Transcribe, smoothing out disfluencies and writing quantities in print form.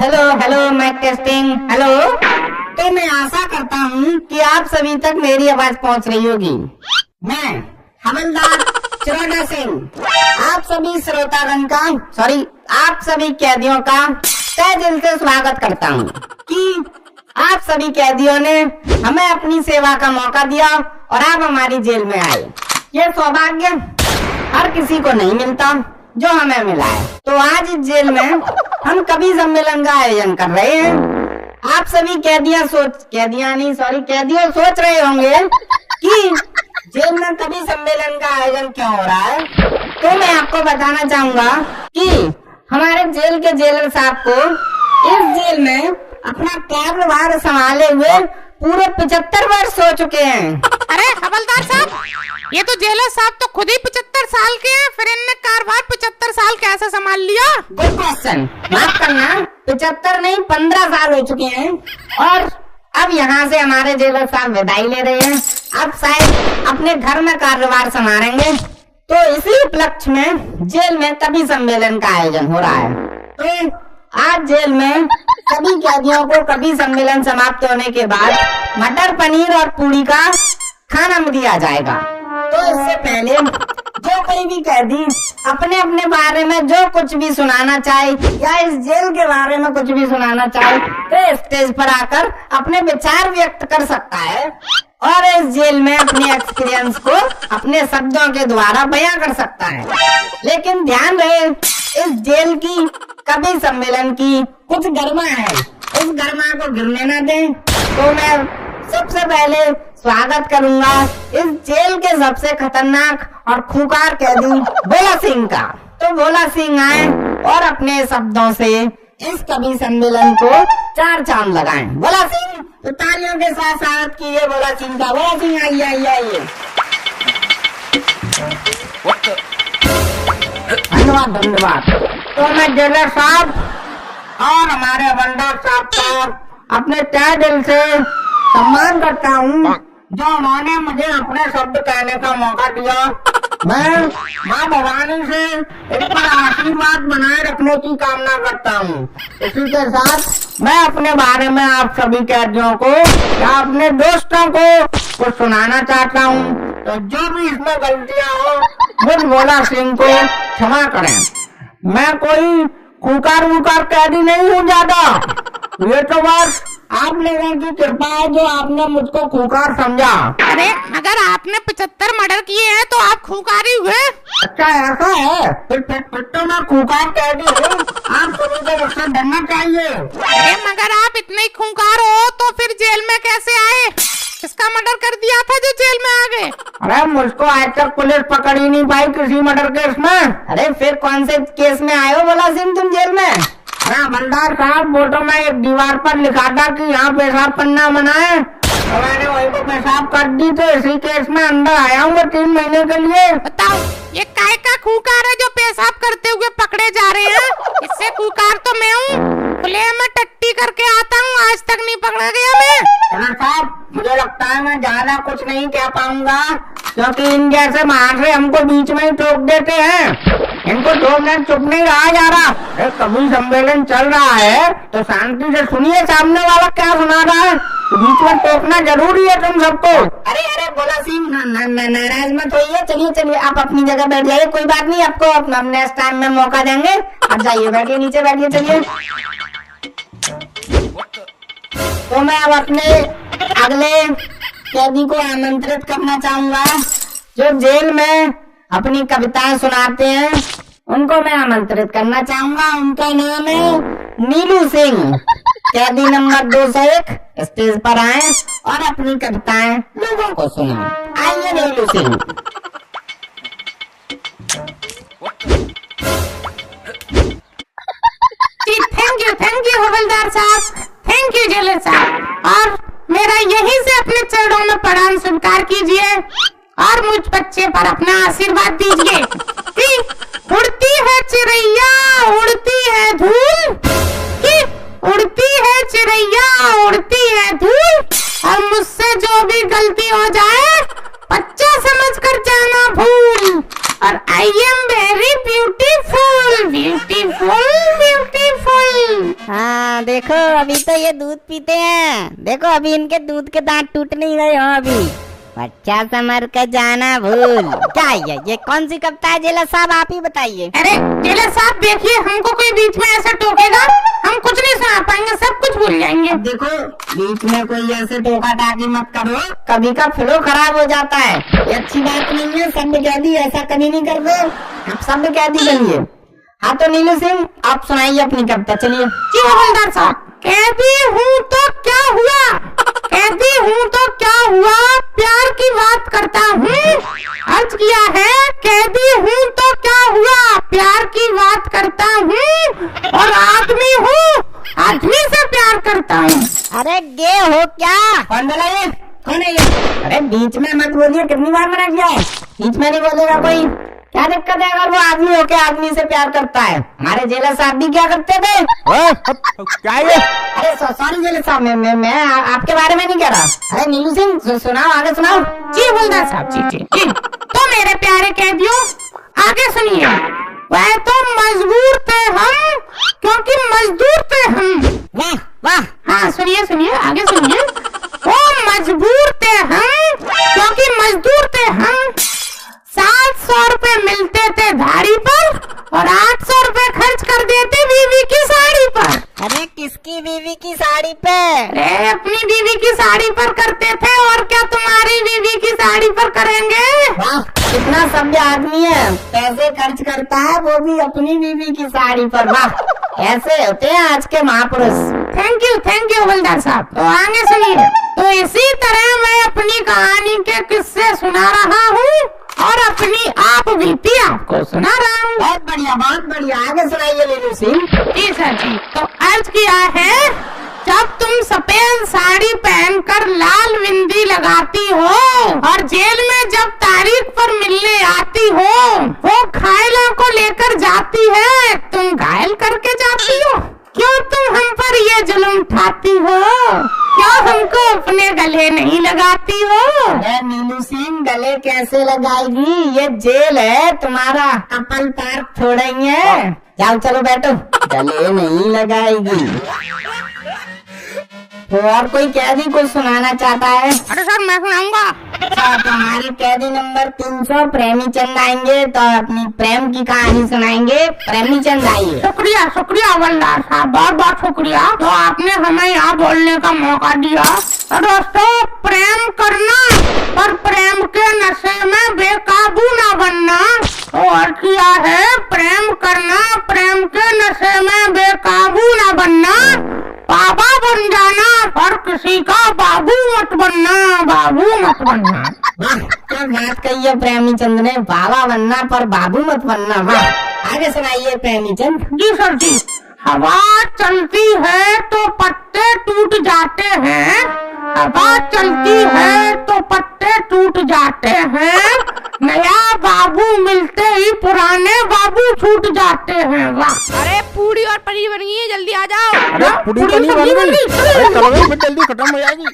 Hello hello mike testing hello. तो मैं आशा करता हूँ कि आप सभी तक मेरी आवाज पहुँच रही होगी। मैं हवलदार चिरोटा सिंह आप सभी श्रोतागण का आप सभी कैदियों का तहे दिल से स्वागत करता हूँ कि आप सभी कैदियों ने हमें अपनी सेवा का मौका दिया और आप हमारी जेल में आए। ये सौभाग्य हर किसी को नहीं मिलता जो हमें मिला है। तो आज इस जेल में हम कवि सम्मेलन का आयोजन कर रहे हैं। आप सभी कैदियों सोच रहे होंगे कि जेल में कवि सम्मेलन का आयोजन क्यों हो रहा है। तो मैं आपको बताना चाहूंगा कि हमारे जेल के जेलर साहब को इस जेल में अपना कार्यभार संभाले हुए पूरे 75 वर्ष हो चुके हैं। अरे हवलदार साहब, ये तो जेलर साहब तो खुद ही 75 साल के हैं, फिर इनने कारभार 75 साल कैसे संभाल लिया? Good question. माफ करना, 75 नहीं 15 साल हो चुके हैं और अब यहाँ से हमारे जेलर साहब विदाई ले रहे हैं। अब शायद अपने घर में कार्यभार संभालेंगे। तो इसी उपलक्ष्य में जेल में कवि सम्मेलन का आयोजन हो रहा है। तो आज जेल में सभी कैदियों को कवि सम्मेलन समाप्त होने के बाद मटर पनीर और पूरी का खाना दिया जाएगा। तो इससे पहले जो कोई भी कैदी अपने अपने बारे में जो कुछ भी सुनाना चाहे या इस जेल के बारे में कुछ भी सुनाना चाहे तो स्टेज पर आकर अपने विचार व्यक्त कर सकता है और इस जेल में अपने एक्सपीरियंस को अपने शब्दों के द्वारा बयां कर सकता है। लेकिन ध्यान रहे, इस जेल की कवि सम्मेलन की कुछ गरिमा है, उस गरिमा को गिरने न दें। तो मैं सबसे पहले स्वागत करूंगा इस जेल के सबसे खतरनाक और खूंखार कैदी भोला सिंह का। तो भोला सिंह आए और अपने शब्दों से इस कवि सम्मेलन को 4 चांद लगाएं। भोला सिंह, तो तालियों के साथ स्वागत कीजिए भोला सिंह का। भोला सिंह आइए आइए आइए। धन्यवाद धन्यवाद। तो मैं जेलर साहब और हमारे हवलदार साहब का अपने तहे दिल से सम्मान करता हूँ जो उन्होंने मुझे अपने शब्द कहने का मौका दिया। मैं माँ भवानी से इन पर आशीर्वाद बनाए रखने की कामना करता हूँ। इसी के साथ मैं अपने बारे में आप सभी कैदियों को या अपने दोस्तों को कुछ सुनाना चाहता हूँ। तो जो भी इसमें गलतियाँ हो मुझ भोला सिंह को क्षमा करें। मैं कोई खूंखार कैदी नहीं हूँ ज्यादा, ये तो बस आप लोगों की कृपा है जो आपने मुझको खूंखार समझा। अरे अगर आपने 75 मर्डर किए हैं तो आप खूंखार ही हुए। अच्छा ऐसा है, फिर तो मैं खूंखार कैदी हूँ। आप सभी को मुझसे डरना चाहिए। अरे मगर आप इतने खूंखार हो तो फिर जेल में कैसे आए? किसका मर्डर कर दिया था जो जेल में आ गए? अरे मुझको आज तक पुलिस पकड़ ही नहीं पाई किसी मर्डर केस में। अरे फिर कौन से केस में आए हो भोला सिंह तुम जेल में? अरे हवलदार साहब, वो तो मैं एक दीवार पर लिखा था कि यहाँ पेशाब करना मना है, तो मैंने वही को पेशाब कर दी। तो इसी केस में अंदर आया हूँ 3 महीने के लिए। बताओ ये काय का खूंखार है जो पेशाब करते हुए पकड़े जा रहे हैं? इससे खूंखार तो मैं हूँ, खुले में टट्टी करके आता हूँ, आज तक नहीं पकड़ा गया मैं। साहब मुझे लगता है मैं ज्यादा कुछ नहीं कह पाऊंगा क्योंकि इन जैसे महाशय हमको बीच में ही ठोक देते हैं। इनको ठोकने चुप नहीं रहा जा रहा। कवि सम्मेलन चल रहा है तो शांति से सुनिए सामने वाला क्या सुना रहा है। बीच में टोकना जरूरी है तुम सबको। अरे अरे भोला सिंह नाराज मत होइए। चलिए चलिए आप अपनी जगह बैठ जाइए, कोई बात नहीं, आपको अपना नेक्स्ट टाइम में मौका देंगे। आप जाइए, बैठिए नीचे बैठिए। चलिए तो मैं अब अपने अगले कैदी को आमंत्रित करना चाहूंगा जो जेल में अपनी कविताएं सुनाते हैं, उनको मैं आमंत्रित करना चाहूंगा। उनका नाम है नीलू सिंह। कैदी नंबर 201 स्टेज पर आए और अपनी कविताएं लोगों को सुनाएं। आइए नीलू सिंह। थैंक यू हवलदार साहब, थैंक यू जेलर साहब। और मेरा यहीं से अपने चरणों में प्रणाम स्वीकार कीजिए और मुझ बच्चे पर अपना आशीर्वाद दीजिए कि उड़ती है चिड़ैया उड़ती है धूल, कि उड़ती है चिड़ैया उड़ती है धूल, और मुझसे जो भी गलती हो जाए बच्चा समझ कर जाना भूल। और I am very beautiful beautiful beautiful. देखो अभी तो ये दूध पीते हैं, देखो अभी इनके दूध के दांत टूट नहीं रहे हो अभी। बच्चा समर का जाना भूल। क्या ये कौन सी कविता है जेलर साहब, आप ही बताइए। अरे जेलर साहब देखिए, हमको कोई बीच में ऐसे टोकेगा हम कुछ नहीं सुना पाएंगे, सब कुछ भूल जाएंगे। देखो बीच में कोई ऐसे टोका टाकी मत करो, कभी का फ्लो खराब हो जाता है, ये अच्छी बात नहीं है। शब्द कैदी ऐसा कभी नहीं कर दो, आप शब्द कैदी बनिए। हाँ तो नीलू सिंह आप सुनाइए अपनी कविता, चलिए। जी हवलदार साहब, कैदी हूँ तो क्या हुआ, कैदी हूँ तो क्या हुआ, प्यार की बात करता हूँ। अर्ज किया है कैदी हूँ तो क्या हुआ, प्यार की बात करता हूँ। और आदमी हूँ, आदमी से प्यार करता हूँ। अरे गे हो क्या? कौन बोला ये? कौन है ये? अरे बीच में मत बोलिए, कितनी बार मना किया है, बीच में नहीं बोलेगा कोई। क्या दिक्कत है अगर वो आदमी होके आदमी से प्यार करता है? हमारे जेलर साहब भी क्या करते थे। क्या ये? अरे सॉरी जेलर साहब, मैं आपके बारे में नहीं कह रहा। अरे नीलू सिंह सुनाओ, आगे सुनाओ। जी हवलदार साहब, जी। तो मेरे प्यारे कैदियों आगे सुनिए। वह तो मजबूर थे हम, क्योंकि मजदूर थे हम। वाह वाह। हाँ सुनिए आगे सुनिए। वो मजबूर थे हम, क्योंकि मजदूर थे हम। 700 रुपए मिलते थे धाड़ी पर और 800 रुपए खर्च कर देते बीवी की साड़ी पर। अरे किसकी बीवी की साड़ी पे? अरे अपनी बीवी की साड़ी पर करते थे, और क्या तुम्हारी बीवी की साड़ी पर करेंगे। वाह कितना सभ्य आदमी है, पैसे खर्च करता है वो भी अपनी बीवी की साड़ी पर। वाह ऐसे होते हैं आज के महापुरुष। थैंक यू हवलदार साहब। तो आगे सुनिए। तो इसी तरह मैं अपनी कहानी के किस्से सुना रहा हूँ और अपनी आप बीती आपको सुना रहा हूँ। बहुत बढ़िया, आगे सुनाइए नीलू सिंह। जी सर जी। तो अर्ज किया है, जब तुम सफेद साड़ी पहनकर लाल बिंदी लगाती हो और जेल में जब तारीख पर मिलने आती हो, वो घायलों को लेकर जाती है, तुम घायल करके जाती हो। क्यों तुम हम पर ये जुल्म उठाती हो, क्यों हमको अपने गले नहीं लगाती हो। अरे नीलू सिंह गले कैसे लगाएगी, ये जेल है, तुम्हारा कपल पार्क थोड़ा ही है। जाओ चलो बैठो, गले नहीं लगाएगी। तो और कोई कैदी कुछ सुनाना चाहता है? अरे सर मैं सुनाऊंगा। तो हमारे कैदी नंबर 300 प्रेमी चंद आएंगे, तो अपनी प्रेम की कहानी सुनाएंगे। प्रेमी चंद आइए। शुक्रिया हवलदार साहब, बहुत शुक्रिया। तो आपने हमें यहाँ बोलने का मौका दिया। तो दोस्तों प्रेम करना पर प्रेम के नशे में बेकाबू ना बनना। तो और किया है प्रेम करना, प्रेम के नशे में बेकाबू ना बनना। बाबा बन जाना पर किसी का बाबू मत बनना, बाबू मत बनना। वाह क्या बात कही है प्रेमी चंद ने, बाबा बनना पर बाबू मत बनना। वाह आगे सुनाइए प्रेमी चंद। जी सर जी। हवा चलती है तो पत्ते टूट जाते हैं, हवा चलती है तो पत्ते टूट जाते हैं। नया बाबू मिलते ही पुराने बाबू छूट जाते हैं। वाह। अरे पूरी और पनीर बन गई है, जल्दी आ जाओ। अरे पूरी तो नहीं बन गई। अरे चलो जल्दी खत्म हो जाएगी।